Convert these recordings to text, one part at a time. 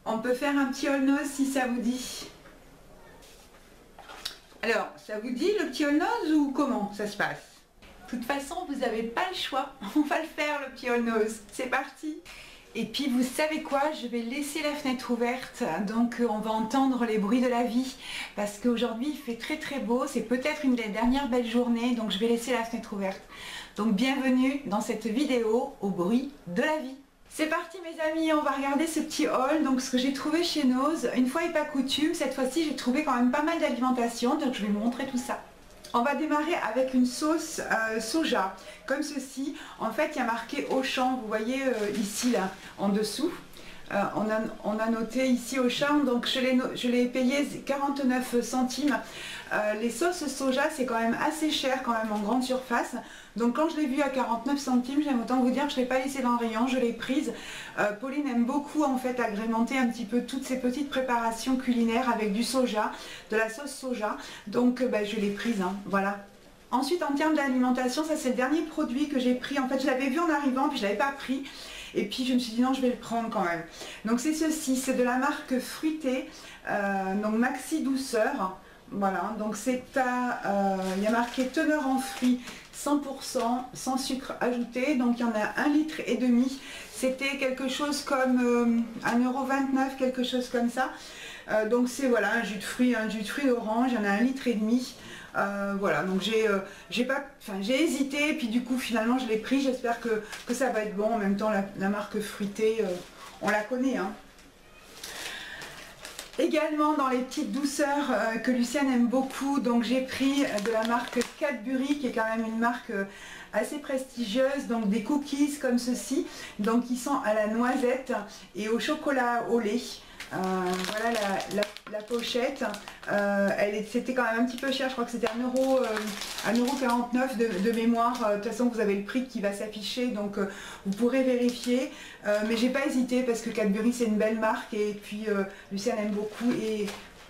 On peut faire un petit all-nose si ça vous dit. Alors, ça vous dit le petit all-nose ou comment ça se passe? De toute façon, vous n'avez pas le choix. On va le faire, le petit all-nose. C'est parti. Et puis, vous savez quoi? Je vais laisser la fenêtre ouverte. Donc, on va entendre les bruits de la vie. Parce qu'aujourd'hui, il fait très très beau. C'est peut-être une des dernières belles journées. Donc, je vais laisser la fenêtre ouverte. Donc, bienvenue dans cette vidéo au bruit de la vie. C'est parti mes amis, on va regarder ce petit haul, donc ce que j'ai trouvé chez Nose. Une fois et pas coutume, cette fois-ci j'ai trouvé quand même pas mal d'alimentation, donc je vais vous montrer tout ça. On va démarrer avec une sauce soja, comme ceci. En fait il y a marqué Auchan, vous voyez ici là, en dessous. On a noté ici Auchan, donc je l'ai payé 49 centimes. Les sauces soja c'est quand même assez cher quand même en grande surface. Donc quand je l'ai vu à 49 centimes, j'aime autant vous dire que je ne l'ai pas laissé dans le rayon, je l'ai prise. Pauline aime beaucoup en fait agrémenter un petit peu toutes ces petites préparations culinaires avec du soja, de la sauce soja. Donc je l'ai prise, hein, voilà. Ensuite en termes d'alimentation, ça c'est le dernier produit que j'ai pris. En fait je l'avais vu en arrivant puis je ne l'avais pas pris. Et puis je me suis dit non, je vais le prendre quand même. Donc c'est ceci, c'est de la marque Fruité, donc Maxi Douceur. Voilà, donc c'est il y a marqué teneur en fruits 100% sans sucre ajouté, donc il y en a 1,5 litre. C'était quelque chose comme 1,29 €, quelque chose comme ça. Donc c'est voilà, un jus de fruits d'orange, il y en a 1,5 litre. Voilà, donc j'ai hésité, et puis du coup finalement je l'ai pris. J'espère que ça va être bon. En même temps la marque Fruité, on la connaît, hein. Également dans les petites douceurs que Luciane aime beaucoup, donc j'ai pris de la marque Cadbury, qui est quand même une marque assez prestigieuse, donc des cookies comme ceci, donc qui sont à la noisette et au chocolat au lait. Voilà la pochette. C'était quand même un petit peu cher, je crois que c'était 1,49 € de mémoire. De toute façon vous avez le prix qui va s'afficher, donc vous pourrez vérifier. Mais j'ai pas hésité parce que Cadbury c'est une belle marque, et puis Luciane aime beaucoup et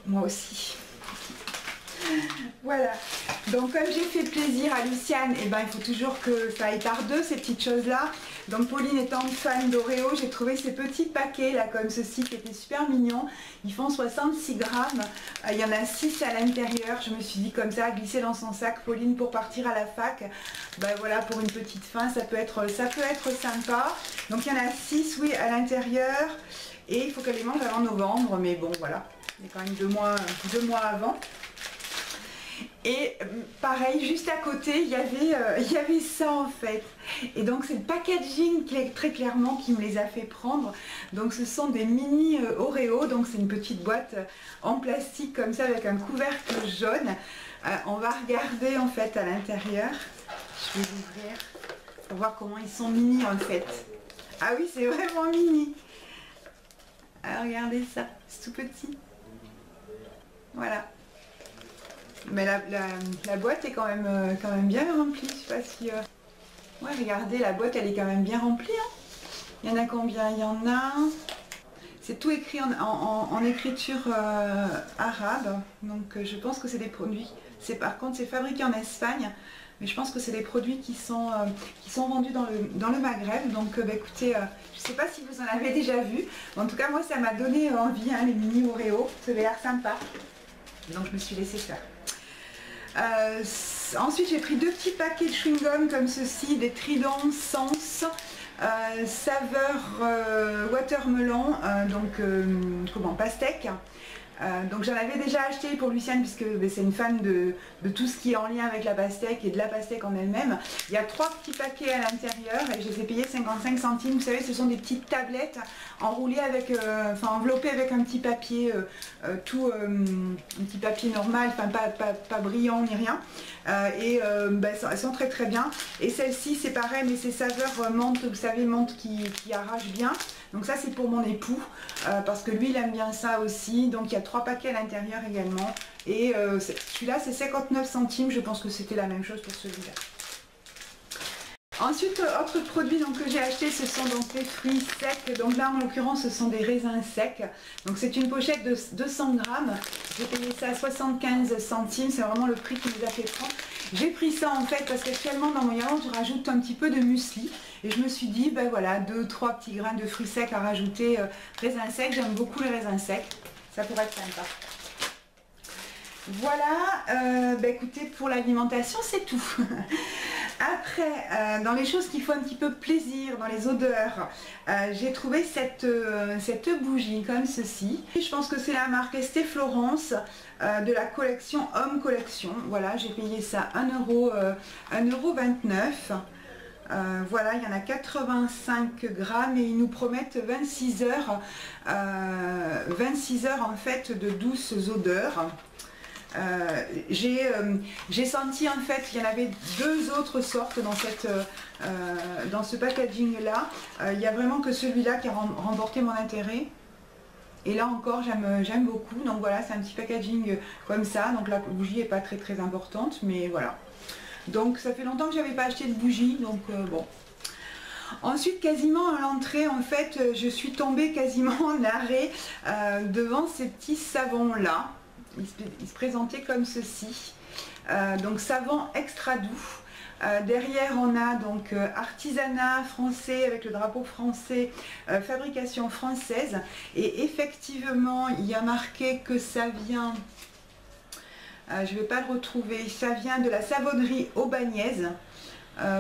moi aussi. Voilà, donc comme j'ai fait plaisir à Luciane, et il faut toujours que ça aille par deux ces petites choses là. Donc Pauline étant fan d'Oreo, j'ai trouvé ces petits paquets là comme ceci qui étaient super mignons. Ils font 66 grammes, il y en a 6 à l'intérieur. Je me suis dit comme ça, glisser dans son sac Pauline pour partir à la fac. Voilà, pour une petite faim ça peut être sympa. Donc il y en a 6 oui à l'intérieur, et il faut qu'elle les mange avant novembre, mais bon voilà, il y a quand même 2 mois avant. Et pareil, juste à côté, il y avait ça en fait. Et donc c'est le packaging très clairement qui me les a fait prendre. Donc ce sont des mini Oreo, donc c'est une petite boîte en plastique comme ça avec un couvercle jaune. On va regarder en fait à l'intérieur. Je vais l'ouvrir pour voir comment ils sont mini en fait. Ah oui, c'est vraiment mini. Alors regardez ça, c'est tout petit. Voilà. Mais la boîte est quand même bien remplie. Je sais pas si... Ouais, regardez, la boîte elle est quand même bien remplie, hein. Il y en a combien? Il y en a... C'est tout écrit en écriture arabe. Donc je pense que c'est des produits... Par contre c'est fabriqué en Espagne. Mais je pense que c'est des produits qui sont vendus dans le Maghreb. Donc écoutez, je ne sais pas si vous en avez déjà vu. En tout cas moi ça m'a donné envie, hein, les mini Oreo. Ça avait l'air sympa. Donc je me suis laissée faire. Ensuite j'ai pris 2 petits paquets de chewing-gum comme ceci, des Trident Sens saveur watermelon, donc pastèque. Donc j'en avais déjà acheté pour Luciane puisque c'est une fan de tout ce qui est en lien avec la pastèque et de la pastèque en elle-même. Il y a 3 petits paquets à l'intérieur et je les ai payés 55 centimes. Vous savez, ce sont des petites tablettes enroulées avec, enveloppées avec un petit papier, un petit papier normal, pas brillant ni rien. Elles sont très très bien. Et celle-ci c'est pareil, mais c'est saveur menthe, vous savez, menthe qui arrache bien. Donc ça c'est pour mon époux, parce que lui il aime bien ça aussi. Donc il y a 3 paquets à l'intérieur également. Et celui-là c'est 59 centimes, je pense que c'était la même chose pour celui-là. Ensuite, autre produit donc, que j'ai acheté, ce sont donc les fruits secs. Donc là, en l'occurrence, ce sont des raisins secs. Donc c'est une pochette de 200 grammes. J'ai payé ça à 75 centimes. C'est vraiment le prix qui nous a fait prendre. J'ai pris ça en fait parce qu'actuellement dans mon yaourt, je rajoute un petit peu de muesli. Et je me suis dit, ben voilà, 2-3 petits grains de fruits secs à rajouter. Raisins secs, j'aime beaucoup les raisins secs. Ça pourrait être sympa. Voilà, ben écoutez, pour l'alimentation, c'est tout. Après, dans les choses qui font un petit peu plaisir, dans les odeurs, j'ai trouvé cette bougie comme ceci. Je pense que c'est la marque Estée Florence de la collection Homme Collection. Voilà, j'ai payé ça 1,29 €. Voilà, il y en a 85 grammes et ils nous promettent 26 heures. 26 heures en fait de douces odeurs. J'ai senti en fait qu'il y en avait 2 autres sortes dans ce packaging là. Il n'y a vraiment que celui-là qui a remporté mon intérêt. Et là encore j'aime beaucoup. Donc voilà, c'est un petit packaging comme ça. Donc la bougie n'est pas très importante, mais voilà. Donc ça fait longtemps que j'avais pas acheté de bougie, donc bon. Ensuite, quasiment à l'entrée, en fait, je suis tombée quasiment en arrêt devant ces petits savons là. Ils se présentaient comme ceci. Donc savon extra doux. Derrière on a donc artisanat français avec le drapeau français, fabrication française. Et effectivement, il y a marqué que ça vient, je ne vais pas le retrouver, ça vient de la savonnerie Aubagnaise.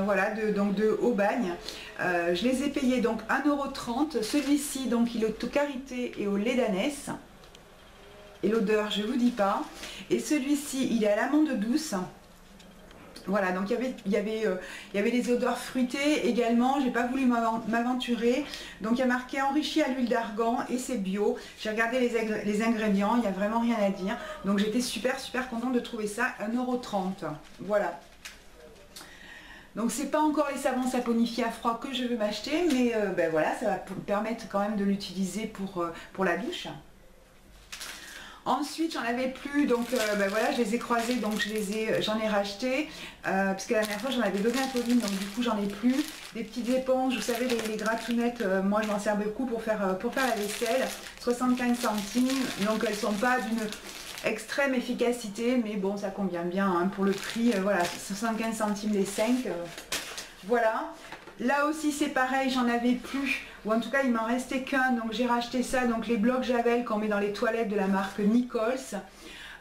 Voilà, donc de Aubagne. Je les ai payés donc 1,30 €. Celui-ci, donc il est au karité et au lait d'ânesse. Et l'odeur, je ne vous dis pas. Et celui-ci, il est à l'amande douce. Voilà, donc il y avait des odeurs fruitées également. J'ai pas voulu m'aventurer. Donc il y a marqué enrichi à l'huile d'argan et c'est bio. J'ai regardé les ingrédients, il n'y a vraiment rien à dire. Donc j'étais super contente de trouver ça à 1,30 €. Voilà. Donc c'est pas encore les savons saponifiés à froid que je veux m'acheter, mais ben voilà, ça va me permettre quand même de l'utiliser pour la douche. Ensuite j'en avais plus, donc ben voilà, je les ai croisés, donc j'en ai racheté, parce que la dernière fois j'en avais donné à Pauline, donc du coup j'en ai plus. Des petites éponges, vous savez, les gratounettes, moi je m'en sers beaucoup pour faire la vaisselle, 75 centimes, donc elles sont pas d'une extrême efficacité, mais bon, ça convient bien hein, pour le prix, voilà, 75 centimes les 5, voilà. Là aussi c'est pareil, j'en avais plus, ou en tout cas il m'en restait qu'un, donc j'ai racheté ça, donc les blocs Javel qu'on met dans les toilettes de la marque Nichols.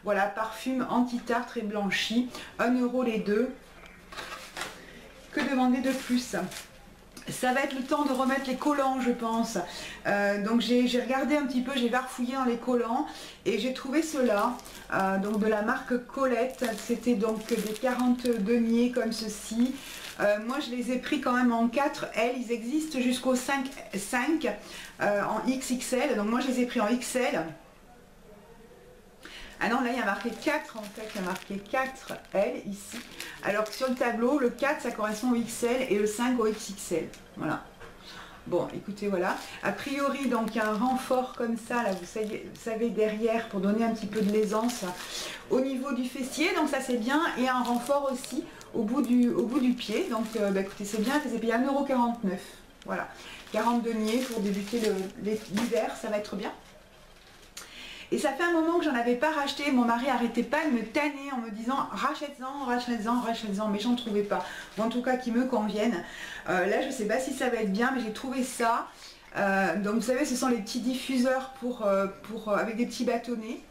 Voilà, parfum anti-tartre et blanchi, 1 € les deux. Que demander de plus? Ça va être le temps de remettre les collants, je pense. Donc j'ai regardé un petit peu, j'ai farfouillé dans les collants et j'ai trouvé ceux-là, donc de la marque Colette. C'était donc des 40 deniers comme ceci. Moi je les ai pris quand même en 4L, ils existent jusqu'au 5 en XXL, donc moi je les ai pris en XL. Ah non, là il y a marqué 4 en fait, il y a marqué 4L ici. Alors que sur le tableau, le 4 ça correspond au XL et le 5 au XXL. Voilà. Bon, écoutez, voilà. A priori, donc il y a un renfort comme ça, là, vous savez, derrière, pour donner un petit peu de l'aisance au niveau du fessier. Donc ça c'est bien. Et un renfort aussi au bout du pied. Donc bah, écoutez, c'est bien, c'est payé 1,49 €. Voilà. 40 deniers pour débuter l'hiver, ça va être bien. Et ça fait un moment que j'en avais pas racheté, mon mari arrêtait pas de me tanner en me disant rachète-en, mais j'en trouvais pas. Ou en tout cas qui me conviennent. Là je sais pas si ça va être bien, mais j'ai trouvé ça. Donc vous savez, ce sont les petits diffuseurs avec des petits bâtonnets.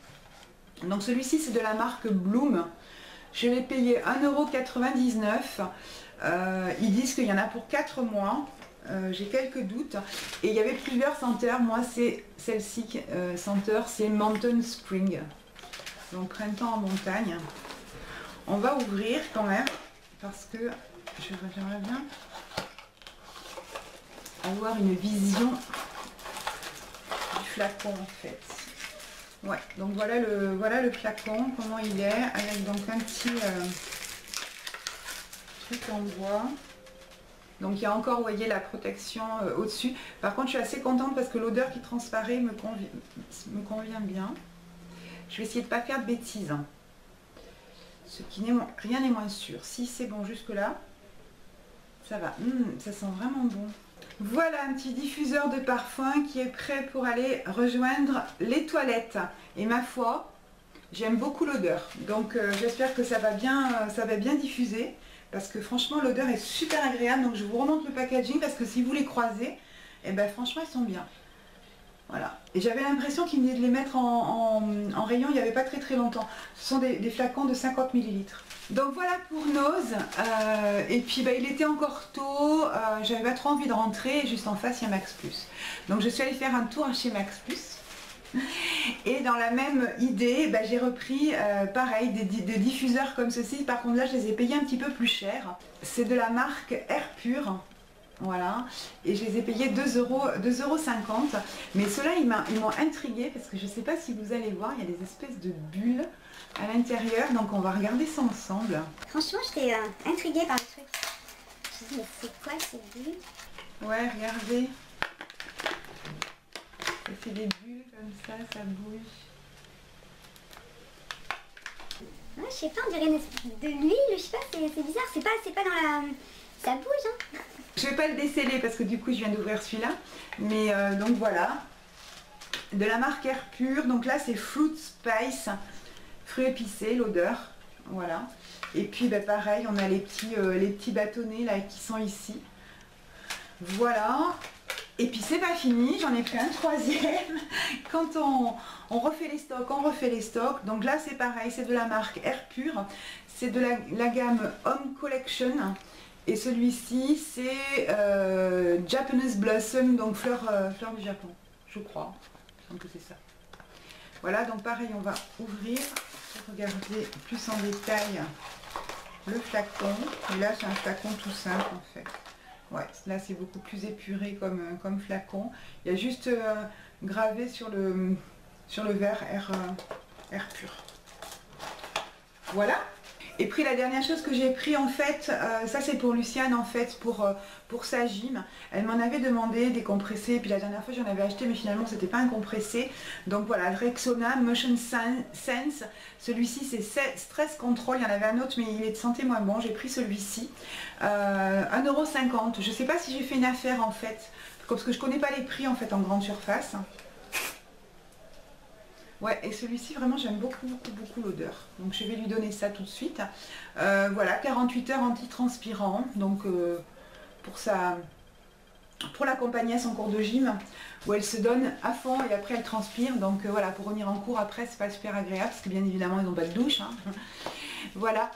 Donc celui-ci c'est de la marque Bloom. Je l'ai payé 1,99 €. Ils disent qu'il y en a pour 4 mois. J'ai quelques doutes et il y avait plusieurs senteurs. Moi c'est celle-ci senteur, c'est Mountain Spring, donc printemps en montagne. On va ouvrir quand même parce que j'aimerais bien avoir une vision du flacon en fait. Ouais, donc voilà le flacon, comment il est, avec donc un petit truc en bois. Donc il y a encore, vous voyez, la protection au-dessus. Par contre, je suis assez contente parce que l'odeur qui transparaît me convient bien. Je vais essayer de ne pas faire de bêtises. Hein. Rien n'est moins sûr. Si c'est bon jusque-là, ça va. Ça sent vraiment bon. Voilà un petit diffuseur de parfum qui est prêt pour aller rejoindre les toilettes. Et ma foi, j'aime beaucoup l'odeur. Donc j'espère que ça va bien diffuser. Parce que franchement l'odeur est super agréable. Donc je vous remonte le packaging parce que si vous les croisez, et ben franchement ils sont bien. Voilà. Et j'avais l'impression qu'ils venaient de les mettre en rayon il n'y avait pas très longtemps. Ce sont des flacons de 50 ml. Donc voilà pour Nose. Et puis il était encore tôt. J'avais pas trop envie de rentrer. Et juste en face il y a Max Plus. Donc je suis allée faire un tour chez Max Plus. Et dans la même idée, j'ai repris pareil des diffuseurs comme ceci. Par contre là je les ai payés un petit peu plus cher. C'est de la marque Air Pur. Voilà, et je les ai payés 2,50 €. Mais ceux-là, ils m'ont intriguée parce que je ne sais pas si vous allez voir, il y a des espèces de bulles à l'intérieur. Donc on va regarder ça ensemble. Franchement, j'étais intriguée par le truc. Je me dis, mais c'est quoi ces bulles? Ouais, regardez. Ça fait des bulles comme ça bouge. Ouais, je sais pas, on dirait une espèce de l'huile, je sais pas, c'est bizarre, c'est pas dans la... Ça bouge, hein. Je vais pas le déceler parce que du coup je viens d'ouvrir celui-là. Mais donc voilà. De la marque Air Pur. Donc là c'est Fruit Spice. Fruits épicés, l'odeur. Voilà. Et puis pareil, on a les petits bâtonnets là qui sont ici. Voilà. Et puis c'est pas fini, j'en ai pris un troisième. Quand on refait les stocks, on refait les stocks. Donc là c'est pareil, c'est de la marque Air Pur. C'est de la gamme Home Collection. Et celui-ci c'est Japanese Blossom, donc fleur du Japon, je crois. Il me semble que c'est ça. Voilà, donc pareil, on va ouvrir pour regarder plus en détail le flacon. Et là c'est un flacon tout simple en fait. Ouais, là c'est beaucoup plus épuré comme flacon. Il y a juste gravé sur le verre Air Pur. Voilà. Et puis la dernière chose que j'ai pris en fait, ça c'est pour Luciane en fait, pour sa gym. Elle m'en avait demandé des compressés, puis la dernière fois j'en avais acheté mais finalement c'était pas un compressé. Donc voilà, Rexona Motion Sense, celui-ci c'est Stress Control, il y en avait un autre mais il est de santé moins bon, j'ai pris celui-ci. 1,50 €, je sais pas si j'ai fait une affaire en fait, parce que je connais pas les prix en fait en grande surface. Ouais, et celui-ci vraiment j'aime beaucoup l'odeur. Donc je vais lui donner ça tout de suite. Voilà, 48 heures anti-transpirant. Donc pour l'accompagner à son cours de gym, où elle se donne à fond et après elle transpire. Donc voilà, pour revenir en cours après c'est pas super agréable parce que bien évidemment ils n'ont pas de douche. Hein. Voilà.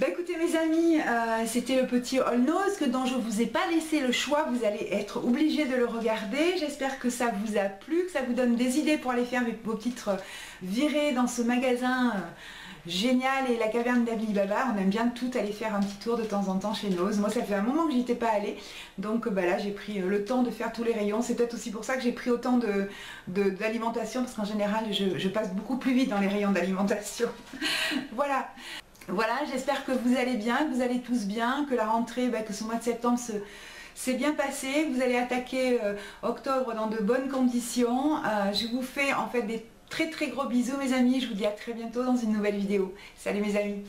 Écoutez mes amis, c'était le petit All Nose dont je ne vous ai pas laissé le choix, vous allez être obligés de le regarder. J'espère que ça vous a plu, que ça vous donne des idées pour aller faire vos petites virées dans ce magasin génial et la caverne d'Ali Baba. On aime bien tout aller faire un petit tour de temps en temps chez Nose. Moi ça fait un moment que j'y étais pas allée, donc là j'ai pris le temps de faire tous les rayons. C'est peut-être aussi pour ça que j'ai pris autant d'alimentation, parce qu'en général je passe beaucoup plus vite dans les rayons d'alimentation. Voilà. Voilà, j'espère que vous allez bien, que vous allez tous bien, que la rentrée, que ce mois de septembre s'est bien passé, que vous allez attaquer octobre dans de bonnes conditions. Je vous fais en fait des très gros bisous mes amis, je vous dis à très bientôt dans une nouvelle vidéo. Salut mes amis.